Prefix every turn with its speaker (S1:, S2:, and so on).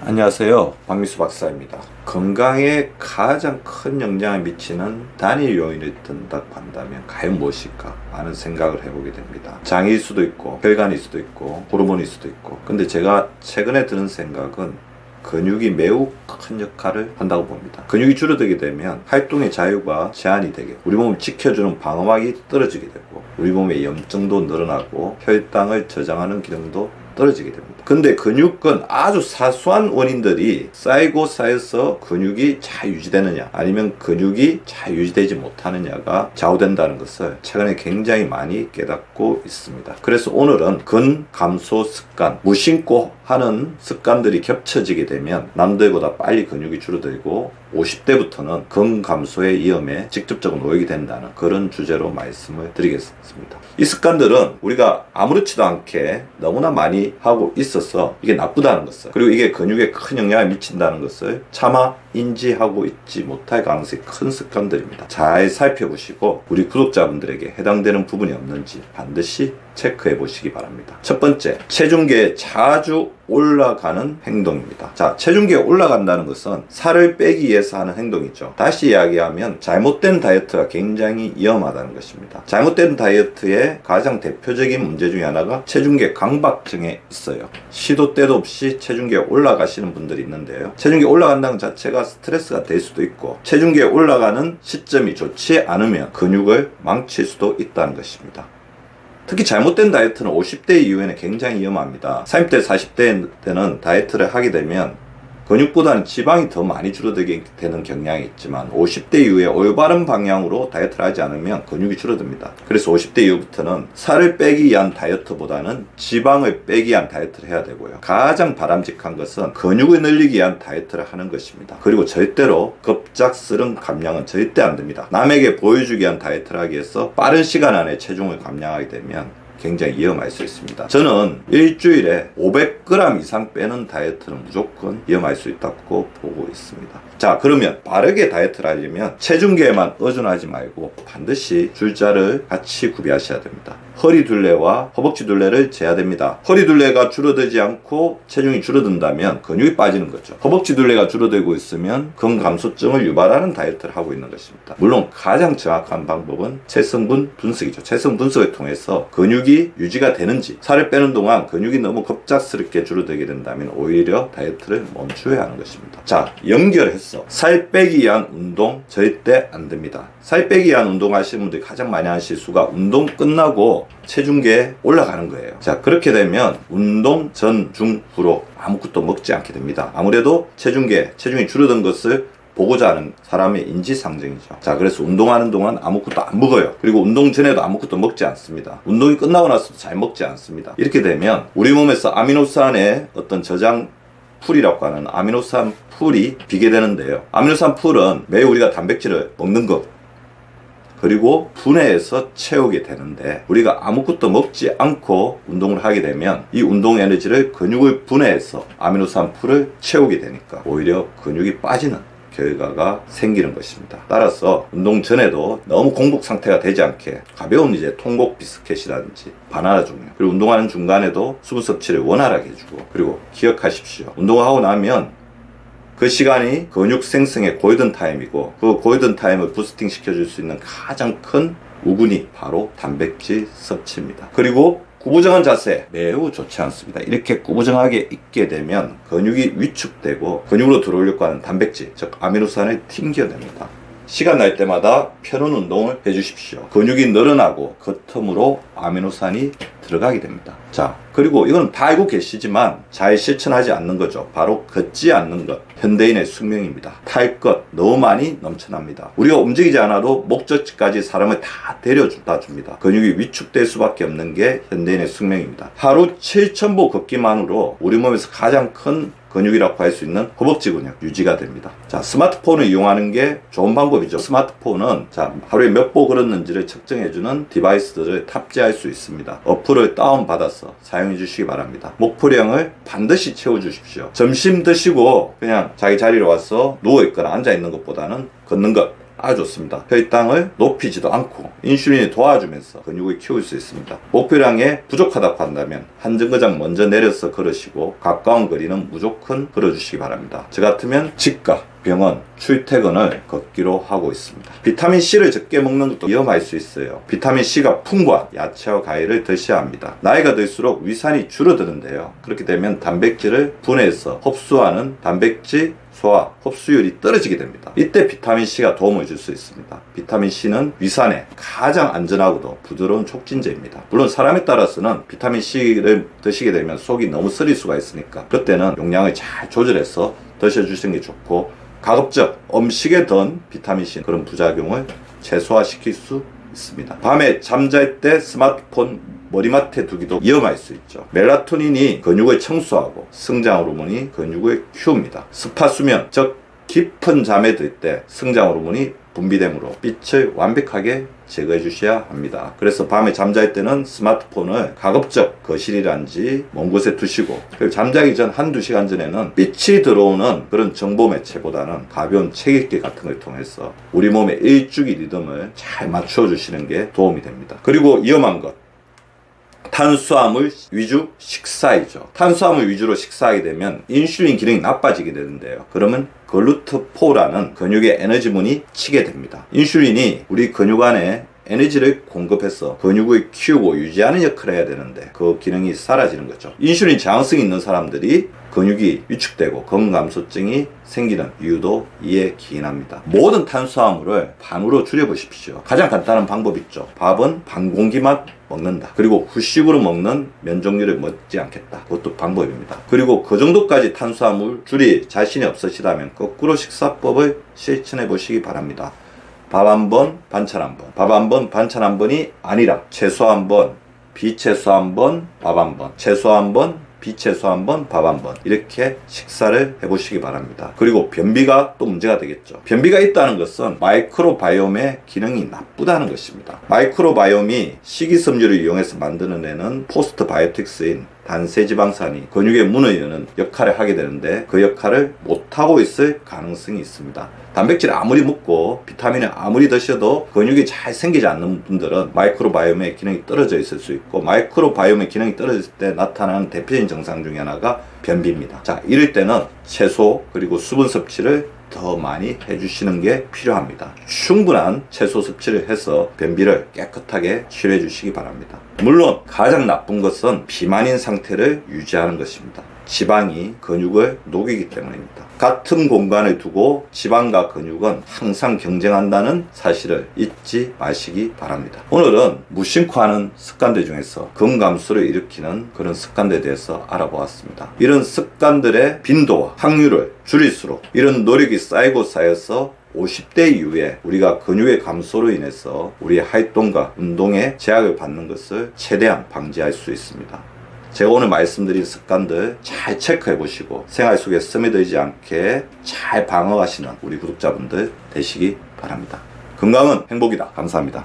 S1: 안녕하세요. 박미수 박사입니다. 건강에 가장 큰 영향을 미치는 단일 요인을 든다고 한다면 과연 무엇일까 하는 생각을 해보게 됩니다. 장일 수도 있고 혈관일 수도 있고 호르몬일 수도 있고, 근데 제가 최근에 드는 생각은 근육이 매우 큰 역할을 한다고 봅니다. 근육이 줄어들게 되면 활동의 자유가 제한이 되게, 우리 몸을 지켜주는 방어막이 떨어지게 되고, 우리 몸의 염증도 늘어나고 혈당을 저장하는 기능도 떨어지게 됩니다. 근데 근육은 아주 사소한 원인들이 쌓이고 쌓여서 근육이 잘 유지되느냐 아니면 근육이 잘 유지되지 못하느냐가 좌우된다는 것을 최근에 굉장히 많이 깨닫고 있습니다. 그래서 오늘은 근 감소 습관, 무심코 하는 습관들이 겹쳐지게 되면 남들보다 빨리 근육이 줄어들고 50대부터는 근 감소의 위험에 직접적으로 놓이게 된다는 그런 주제로 말씀을 드리겠습니다. 이 습관들은 우리가 아무렇지도 않게 너무나 많이 하고 있어서 이게 나쁘다는 것을, 그리고 이게 근육에 큰 영향을 미친다는 것을 차마 인지하고 있지 못할 가능성이 큰 습관들입니다. 잘 살펴보시고 우리 구독자분들에게 해당되는 부분이 없는지 반드시 체크해 보시기 바랍니다. 첫 번째, 체중계에 자주 올라가는 행동입니다. 자, 체중계에 올라간다는 것은 살을 빼기 위해서 하는 행동이죠. 다시 이야기하면 잘못된 다이어트가 굉장히 위험하다는 것입니다. 잘못된 다이어트의 가장 대표적인 문제 중에 하나가 체중계 강박증에 있어요. 시도 때도 없이 체중계에 올라가시는 분들이 있는데요. 체중계에 올라간다는 자체가 스트레스가 될 수도 있고, 체중계에 올라가는 시점이 좋지 않으면 근육을 망칠 수도 있다는 것입니다. 특히 잘못된 다이어트는 50대 이후에는 굉장히 위험합니다. 30대, 40대 때는 다이어트를 하게 되면 근육보다는 지방이 더 많이 줄어들게 되는 경향이 있지만 50대 이후에 올바른 방향으로 다이어트를 하지 않으면 근육이 줄어듭니다. 그래서 50대 이후부터는 살을 빼기 위한 다이어트보다는 지방을 빼기 위한 다이어트를 해야 되고요. 가장 바람직한 것은 근육을 늘리기 위한 다이어트를 하는 것입니다. 그리고 절대로 급작스런 감량은 절대 안 됩니다. 남에게 보여주기 위한 다이어트를 하기 위해서 빠른 시간 안에 체중을 감량하게 되면 굉장히 위험할 수 있습니다. 저는 일주일에 500g 이상 빼는 다이어트는 무조건 위험할 수 있다고 보고 있습니다. 자, 그러면 빠르게 다이어트를 하려면 체중계에만 의존하지 말고 반드시 줄자를 같이 구비하셔야 됩니다. 허리 둘레와 허벅지 둘레를 재야 됩니다. 허리 둘레가 줄어들지 않고 체중이 줄어든다면 근육이 빠지는 거죠. 허벅지 둘레가 줄어들고 있으면 근 감소증을 유발하는 다이어트를 하고 있는 것입니다. 물론 가장 정확한 방법은 체성분 분석이죠. 체성 분석을 통해서 근육이 유지가 되는지, 살을 빼는 동안 근육이 너무 급작스럽게 줄어들게 된다면 오히려 다이어트를 멈춰야 하는 것입니다. 자, 연결해서 살 빼기 위한 운동 절대 안 됩니다. 살 빼기 위한 운동 하시는 분들이 가장 많이 하는 실수가 운동 끝나고 체중계에 올라가는 거예요. 자, 그렇게 되면 운동 전, 중, 후로 아무것도 먹지 않게 됩니다. 아무래도 체중이 줄어든 것을 보고자 하는 사람의 인지상정이죠. 자, 그래서 운동하는 동안 아무것도 안 먹어요. 그리고 운동 전에도 아무것도 먹지 않습니다. 운동이 끝나고 나서도 잘 먹지 않습니다. 이렇게 되면 우리 몸에서 아미노산의 어떤 저장 풀이라고 하는 아미노산 풀이 비게 되는데요. 아미노산 풀은 매일 우리가 단백질을 먹는 것, 그리고 분해해서 채우게 되는데, 우리가 아무것도 먹지 않고 운동을 하게 되면 이 운동 에너지를 근육을 분해해서 아미노산 풀을 채우게 되니까 오히려 근육이 빠지는 결과가 생기는 것입니다. 따라서 운동 전에도 너무 공복 상태가 되지 않게 가벼운 통곡 비스켓이라든지 바나나 종류, 그리고 운동하는 중간에도 수분 섭취를 원활하게 해주고, 그리고 기억하십시오. 운동을 하고 나면 그 시간이 근육 생성의 골든 타임이고, 그 골든 타임을 부스팅 시켜줄 수 있는 가장 큰 우군이 바로 단백질 섭취입니다. 그리고 구부정한 자세 매우 좋지 않습니다. 이렇게 구부정하게 있게 되면 근육이 위축되고 근육으로 들어오려고 하는 단백질, 즉 아미노산을 튕겨냅니다. 시간 날 때마다 편한 운동을 해주십시오. 근육이 늘어나고 그 틈으로 아미노산이 들어가게 됩니다. 자, 그리고 이건 다 알고 계시지만 잘 실천하지 않는 거죠. 바로 걷지 않는 것. 현대인의 숙명입니다. 탈 것 너무 많이 넘쳐납니다. 우리가 움직이지 않아도 목적지까지 사람을 다 데려다 줍니다. 근육이 위축될 수밖에 없는 게 현대인의 숙명입니다. 하루 7,000보 걷기만으로 우리 몸에서 가장 큰 근육이라고 할 수 있는 허벅지 근육 유지가 됩니다. 자, 스마트폰을 이용하는 게 좋은 방법이죠. 스마트폰은 자, 하루에 몇 보 걸었는지를 측정해주는 디바이스들을 탑재할 수 있습니다. 어플을 다운받아서 사용해 주시기 바랍니다. 목표량을 반드시 채워주십시오. 점심 드시고 그냥 자기 자리로 와서 누워있거나 앉아있는 것보다는 걷는 것 아주 좋습니다. 혈당을 높이지도 않고 인슐린이 도와주면서 근육을 키울 수 있습니다. 목표량에 부족하다고 한다면 한 정거장 먼저 내려서 걸으시고 가까운 거리는 무조건 걸어주시기 바랍니다. 저 같으면 집과 병원, 출퇴근을 걷기로 하고 있습니다. 비타민C를 적게 먹는 것도 위험할 수 있어요. 비타민C가 풍부한 야채와 과일을 드셔야 합니다. 나이가 들수록 위산이 줄어드는데요. 그렇게 되면 단백질을 분해해서 흡수하는 단백질 소화, 흡수율이 떨어지게 됩니다. 이때 비타민C가 도움을 줄 수 있습니다. 비타민C는 위산에 가장 안전하고도 부드러운 촉진제입니다. 물론 사람에 따라서는 비타민C를 드시게 되면 속이 너무 쓰릴 수가 있으니까 그때는 용량을 잘 조절해서 드셔주시는 게 좋고, 가급적 음식에 든 비타민C 그런 부작용을 최소화시킬 수 있습니다. 밤에 잠잘 때 스마트폰 머리맡에 두기도 위험할 수 있죠. 멜라토닌이 근육을 청소하고 성장 호르몬이 근육을 키웁니다. 스파 수면, 즉 깊은 잠에 들 때 성장 호르몬이 분비되므로 빛을 완벽하게 제거해 주셔야 합니다. 그래서 밤에 잠잘 때는 스마트폰을 가급적 거실이란지 먼 곳에 두시고, 그리고 잠자기 전 한두 시간 전에는 빛이 들어오는 그런 정보 매체보다는 가벼운 책 읽기 같은 걸 통해서 우리 몸의 일주기 리듬을 잘 맞춰 주시는 게 도움이 됩니다. 그리고 위험한 것, 탄수화물 위주 식사이죠. 탄수화물 위주로 식사하게 되면 인슐린 기능이 나빠지게 되는데요. 그러면 글루트포라는 근육의 에너지문이 치게 됩니다. 인슐린이 우리 근육 안에 에너지를 공급해서 근육을 키우고 유지하는 역할을 해야 되는데 그 기능이 사라지는 거죠. 인슐린 저항성이 있는 사람들이 근육이 위축되고 건강감소증이 생기는 이유도 이에 기인합니다. 모든 탄수화물을 반으로 줄여보십시오. 가장 간단한 방법 있죠. 밥은 반 공기만 먹는다. 그리고 후식으로 먹는 면 종류를 먹지 않겠다. 그것도 방법입니다. 그리고 그 정도까지 탄수화물 줄일 자신이 없으시다면 거꾸로 식사법을 실천해 보시기 바랍니다. 밥 한 번, 반찬 한 번. 밥 한 번, 반찬 한 번이 아니라 채소 한 번, 비채소 한 번, 밥 한 번. 채소 한 번, 비채소 한 번, 밥 한 번. 이렇게 식사를 해보시기 바랍니다. 그리고 변비가 또 문제가 되겠죠. 변비가 있다는 것은 마이크로바이옴의 기능이 나쁘다는 것입니다. 마이크로바이옴이 식이섬유를 이용해서 만드는 포스트바이오틱스인 단세지방산이 근육의 문을 여는 역할을 하게 되는데 그 역할을 못하고 있을 가능성이 있습니다. 단백질 아무리 먹고 비타민을 아무리 드셔도 근육이 잘 생기지 않는 분들은 마이크로바이옴의 기능이 떨어져 있을 수 있고, 마이크로바이옴의 기능이 떨어졌을 때 나타나는 대표적인 증상 중에 하나가 변비입니다. 자, 이럴 때는 채소 그리고 수분 섭취를 더 많이 해주시는 게 필요합니다. 충분한 채소 섭취를 해서 변비를 깨끗하게 치료해 주시기 바랍니다. 물론 가장 나쁜 것은 비만인 상태를 유지하는 것입니다. 지방이 근육을 녹이기 때문입니다. 같은 공간을 두고 지방과 근육은 항상 경쟁한다는 사실을 잊지 마시기 바랍니다. 오늘은 무심코 하는 습관들 중에서 근감소를 일으키는 그런 습관들에 대해서 알아보았습니다. 이런 습관들의 빈도와 확률을 줄일수록 이런 노력이 쌓이고 쌓여서 50대 이후에 우리가 근육의 감소로 인해서 우리의 활동과 운동에 제약을 받는 것을 최대한 방지할 수 있습니다. 제가 오늘 말씀드린 습관들 잘 체크해 보시고 생활 속에 스며들지 않게 잘 방어하시는 우리 구독자분들 되시기 바랍니다. 건강은 행복이다. 감사합니다.